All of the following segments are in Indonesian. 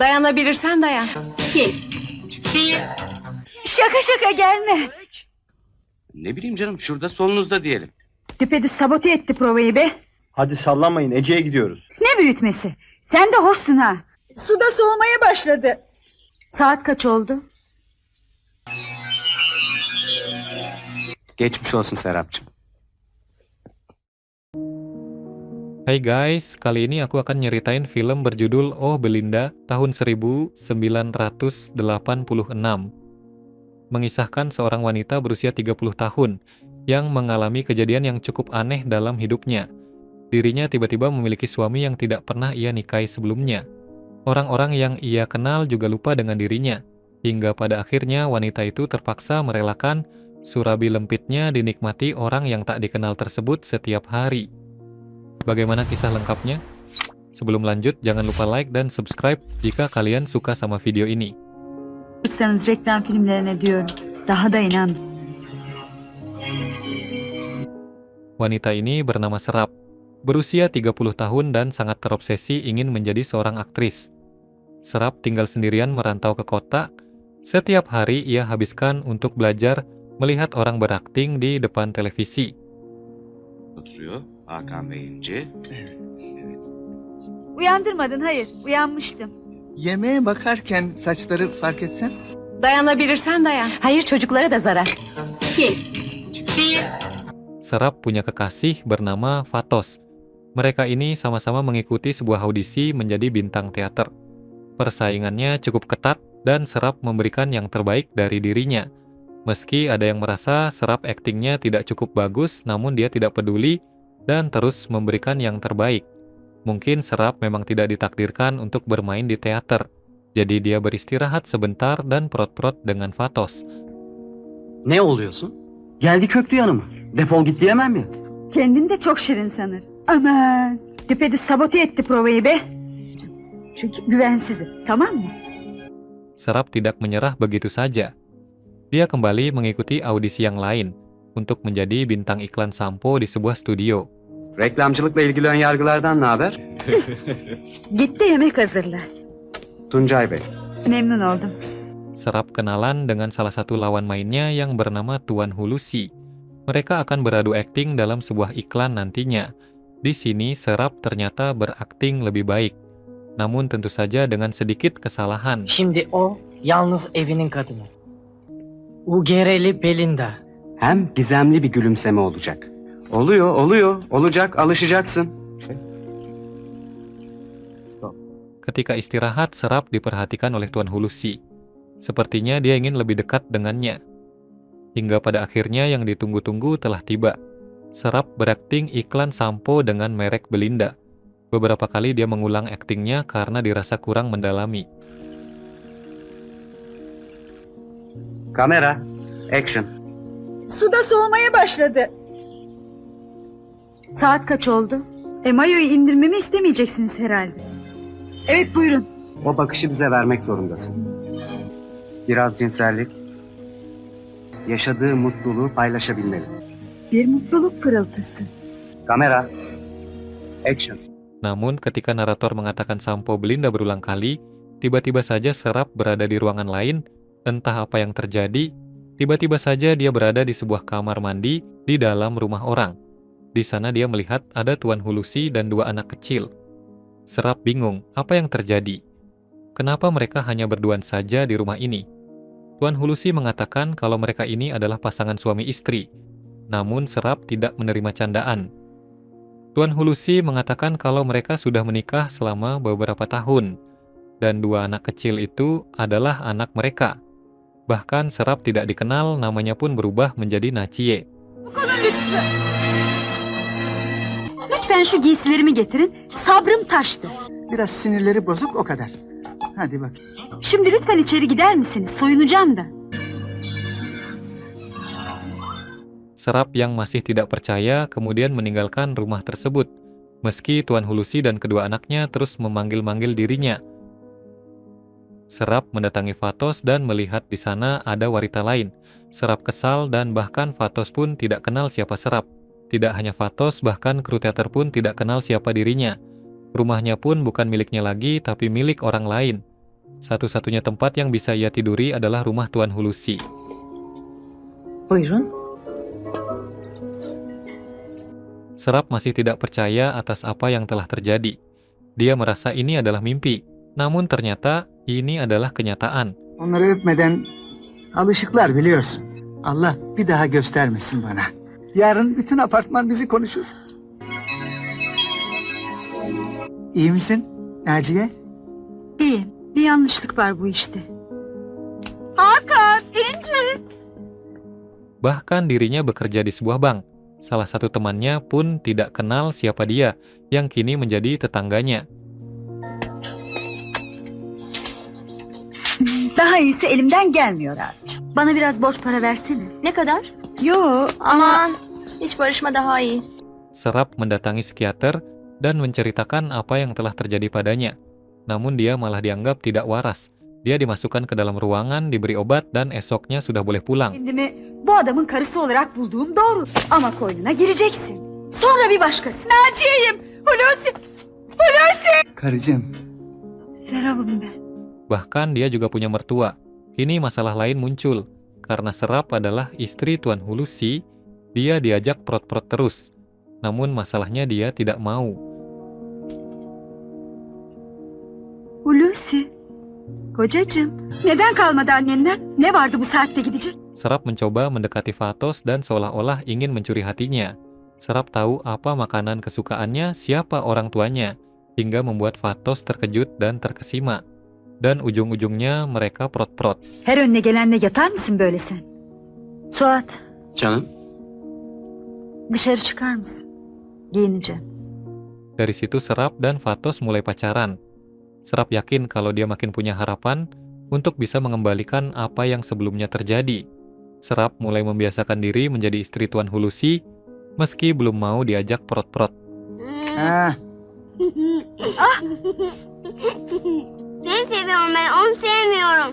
Dayanabilirsen dayan. Şaka şaka gelme. Ne bileyim canım, şurada solunuzda diyelim. Düpedüz sabote etti provayı be. Hadi sallanmayın, Ece'ye gidiyoruz. Ne büyütmesi? Sen de hoşsun ha. Suda soğumaya başladı. Saat kaç oldu? Geçmiş olsun Serapcığım. Hai guys, kali ini aku akan nyeritain film berjudul Oh Belinda tahun 1986. Mengisahkan seorang wanita berusia 30 tahun yang mengalami kejadian yang cukup aneh dalam hidupnya. Dirinya tiba-tiba memiliki suami yang tidak pernah ia nikahi sebelumnya. Orang-orang yang ia kenal juga lupa dengan dirinya, hingga pada akhirnya wanita itu terpaksa merelakan surabi lempitnya dinikmati orang yang tak dikenal tersebut setiap hari. Bagaimana kisah lengkapnya? Sebelum lanjut, jangan lupa like dan subscribe jika kalian suka sama video ini. Çıksanız reklam filmlerine diyorum. Daha da inandım. Wanita ini bernama Serap, berusia 30 tahun dan sangat terobsesi ingin menjadi seorang aktris. Serap tinggal sendirian merantau ke kota. Setiap hari ia habiskan untuk belajar melihat orang berakting di depan televisi. Oturuyor Hakan Bey ince. Uyandırmadın, hayır. Uyanmıştım. Yemeğe bakarken saçları fark etsen. Dayanabilirsen dayan. Hayır, çocuklara da zarar. Serap punya kekasih bernama Fatos. Mereka ini sama-sama mengikuti sebuah audisi menjadi bintang teater. Persaingannya cukup ketat dan Serap memberikan yang terbaik dari dirinya. Meski ada yang merasa Serap aktingnya tidak cukup bagus, namun dia tidak peduli dan terus memberikan yang terbaik. Mungkin Serap memang tidak ditakdirkan untuk bermain di teater. Jadi dia beristirahat sebentar dan prot-prot dengan Fatos. Ne oluyorsun? Geldi çöktü yanıma. Defol git diyemem ya. Kendini de çok şirin sanır. Aman. Düpedüz sabote etti provayı be. Çünkü güvensizim, tamam mı? Serap tidak menyerah begitu saja. Dia kembali mengikuti audisi yang lain untuk menjadi bintang iklan sampo di sebuah studio. Reklamcılıkla ilgili ön yargılardan ne haber? Gitti yemek hazırla. Tuncay Bey. Memnun oldum. Serap kenalan dengan salah satu lawan mainnya yang bernama Tuan Hulusi. Mereka akan beradu akting dalam sebuah iklan nantinya. Di sini Serap ternyata berakting lebih baik. Namun tentu saja dengan sedikit kesalahan. Şimdi o yalnız evinin kadını. UGR'li Belinda. Hem gizemli bir gülümseme olacak. Oluyor. Olacak, alışacaksın. Ketika istirahat, Serap diperhatikan oleh Tuan Hulusi. Sepertinya dia ingin lebih dekat dengannya. Hingga pada akhirnya yang ditunggu-tunggu telah tiba. Serap berakting iklan sampo dengan merek Belinda. Beberapa kali dia mengulang aktingnya karena dirasa kurang mendalami. Kamera, action. Suda soğumaya başladı. Saat kaç oldu? Mayoyu indirmemi istemeyeceksiniz herhalde. Evet, buyurun. O bakışı bize vermek zorundasın. Biraz cinsellik. Yaşadığı mutluluğu paylaşabilmeli. Bir mutluluk pırıltısı. Kamera. Action. Namun ketika narator mengatakan sampo Belinda berulang kali, tiba-tiba saja Serap berada di ruangan lain. Entah apa yang terjadi, tiba-tiba saja dia berada di sebuah kamar mandi di dalam rumah orang. Di sana dia melihat ada Tuan Hulusi dan dua anak kecil. Serap bingung, apa yang terjadi? Kenapa mereka hanya berduaan saja di rumah ini? Tuan Hulusi mengatakan kalau mereka ini adalah pasangan suami istri. Namun Serap tidak menerima candaan. Tuan Hulusi mengatakan kalau mereka sudah menikah selama beberapa tahun. Dan dua anak kecil itu adalah anak mereka. Bahkan Serap tidak dikenal, namanya pun berubah menjadi Nacie. Lütfen şu giysilerimi getirin. Sabrım taştı. Biraz sinirleri bozuk o kadar. Hadi bak. Şimdi lütfen içeri gider misiniz? Soyunacağım da. Serap yang masih tidak percaya kemudian meninggalkan rumah tersebut. Meski Tuan Hulusi dan kedua anaknya terus memanggil-manggil dirinya. Serap mendatangi Fatos dan melihat di sana ada wanita lain. Serap kesal dan bahkan Fatos pun tidak kenal siapa Serap. Tidak hanya Fatos, bahkan kru teater pun tidak kenal siapa dirinya. Rumahnya pun bukan miliknya lagi, tapi milik orang lain. Satu-satunya tempat yang bisa ia tiduri adalah rumah Tuan Hulusi. Buyurun. Serap masih tidak percaya atas apa yang telah terjadi. Dia merasa ini adalah mimpi, namun ternyata ini adalah kenyataan. Onları öpmeden alışıklar biliyorsun. Allah bir daha göstermesin bana. Yarın bütün apartman bizi konuşur. İyi misin Naciye? İyiyim. Bir yanlışlık var bu işte. Hakan, İnci. Bahkan dirinya bekerja di sebuah bank. Salah satu temannya pun tidak kenal siapa dia, yang kini menjadi tetangganya. Daha iyisi elimden gelmiyor abicim. Bana biraz borç para versene. Ne kadar? Yo ama... Aman, hiç barışma daha iyi. Serap mendatangi psikiater dan menceritakan apa yang telah terjadi padanya. Namun dia malah dianggap tidak waras. Dia dimasukkan ke dalam ruangan, diberi obat, dan esoknya sudah boleh pulang. Kendimi bu adamın karısı olarak bulduğum doğru. Ama koynuna gireceksin. Sonra bir başkası. Naciye'yim. Hulusi. Hulusi. Karıcığım. Serap'ım ben. Bahkan dia juga punya mertua. Kini masalah lain muncul. Karena Serap adalah istri Tuan Hulusi, dia diajak prot-prot terus. Namun masalahnya dia tidak mau. Hulusi. Kocacığım. Neden kalmadı annenden? Ne vardı bu saatte gidecek? Serap mencoba mendekati Fatos dan seolah-olah ingin mencuri hatinya. Serap tahu apa makanan kesukaannya, siapa orang tuanya, hingga membuat Fatos terkejut dan terkesima. Dan ujung-ujungnya mereka prot-prot. Her önüne gelenle yatar mısın böyle sen? Suat, Canım, dışarı çıkar mısın? Giyineceğim. Dari situ Serap dan Fatos mulai pacaran. Serap yakin kalau dia makin punya harapan untuk bisa mengembalikan apa yang sebelumnya terjadi. Serap mulai membiasakan diri menjadi istri Tuan Hulusi, meski belum mau diajak prot-prot. Ha, Seni seviyorum ben, onu sevmiyorum.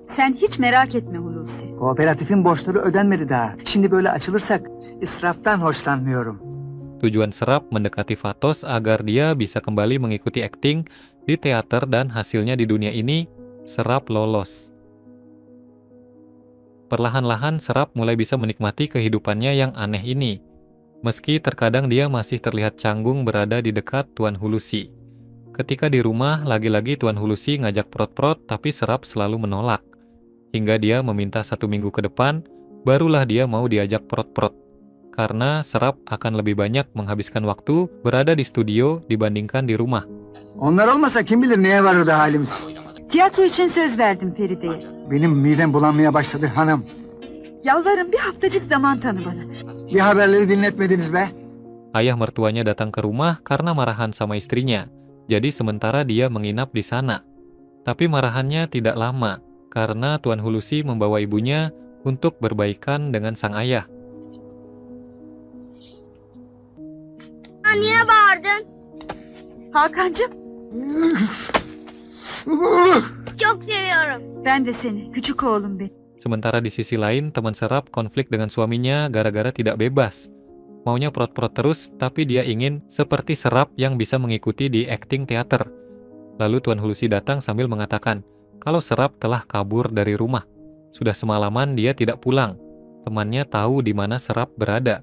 Sen hiç merak etme Hulusi. kooperatifin borçları ödenmedi daha. Şimdi böyle açılırsak israftan hoşlanmıyorum. Tujuan Serap mendekati Fatos agar dia bisa kembali mengikuti akting di teater dan hasilnya di dunia ini, Serap lolos. Perlahan-lahan Serap mulai bisa menikmati kehidupannya yang aneh ini. Meski terkadang dia masih terlihat canggung berada di dekat Tuan Hulusi. Ketika di rumah, lagi-lagi Tuan Hulusi ngajak prot-prot tapi Serap selalu menolak. Hingga dia meminta 1 minggu ke depan, barulah dia mau diajak prot-prot. Karena Serap akan lebih banyak menghabiskan waktu berada di studio dibandingkan di rumah. Onlar olmasa kim bilir neye varırdı halimiz. Tiyatro için söz verdim Feride'ye. Benim midem bulanmaya başladı hanım. Yalvarırım bir haftacık zaman tanı bana. Bir haberleri dinletmediniz be. Ayah mertuanya datang ke rumah karena marahan sama istrinya. Jadi sementara dia menginap di sana. Tapi marahannya tidak lama, karena Tuan Hulusi membawa ibunya untuk berbaikan dengan sang ayah. Niye bağırdın? Hakan'cığım Çok seviyorum. ben de seni küçük oğlum benim. Sementara di sisi lain, teman Serap konflik dengan suaminya gara-gara tidak bebas. Maunya prot-prot terus, tapi dia ingin seperti Serap yang bisa mengikuti di akting teater. Lalu Tuan Hulusi datang sambil mengatakan kalau Serap telah kabur dari rumah. Sudah semalaman dia tidak pulang. Temannya tahu di mana Serap berada.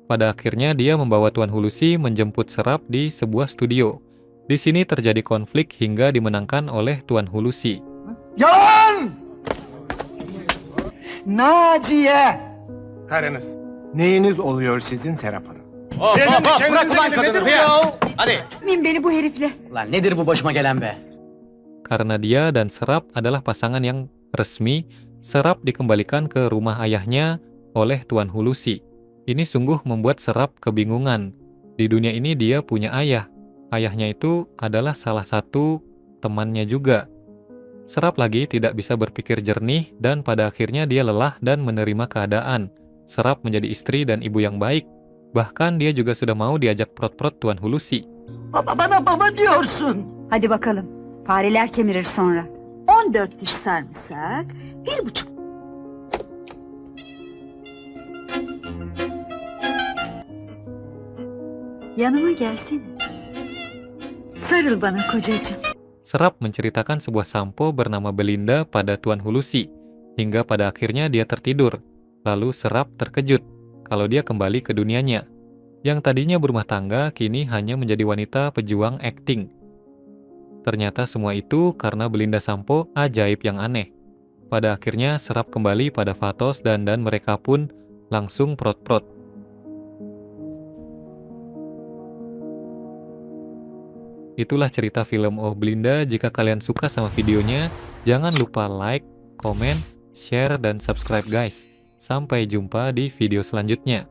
Pada akhirnya dia membawa Tuan Hulusi menjemput Serap di sebuah studio. Di sini terjadi konflik hingga dimenangkan oleh Tuan Hulusi. Yalan! Naciye! Karınız. Neyiniz oluyor sizin Serap Hanım? bırak ulan kadını be ya! Hadi! Min beni bu herifle. Lan nedir bu başıma gelen be? Karena dia dan Serap adalah pasangan yang resmi, Serap dikembalikan ke rumah ayahnya oleh Tuan Hulusi. Ini sungguh membuat Serap kebingungan. Di dunia ini dia punya ayah. Ayahnya itu adalah salah satu temannya juga. Serap lagi tidak bisa berpikir jernih dan pada akhirnya dia lelah dan menerima keadaan. Serap menjadi istri dan ibu yang baik. Bahkan dia juga sudah mau diajak prot-prot Tuan Hulusi. Bana baba diyorsun. Hadi bakalım. Fareler kemirir sonra. 14 diş sarımsak, 1,5. Yanıma gelsene. Sarıl bana kocacığım. Serap menceritakan sebuah sampo bernama Belinda pada Tuan Hulusi, hingga pada akhirnya dia tertidur. Lalu Serap terkejut kalau dia kembali ke dunianya. Yang tadinya berumah tangga, kini hanya menjadi wanita pejuang akting. Ternyata semua itu karena Belinda Sampo ajaib yang aneh. Pada akhirnya Serap kembali pada Fatos dan mereka pun langsung prot-prot. Itulah cerita film Oh Belinda. Jika kalian suka sama videonya, jangan lupa like, komen, share, dan subscribe guys. Sampai jumpa di video selanjutnya.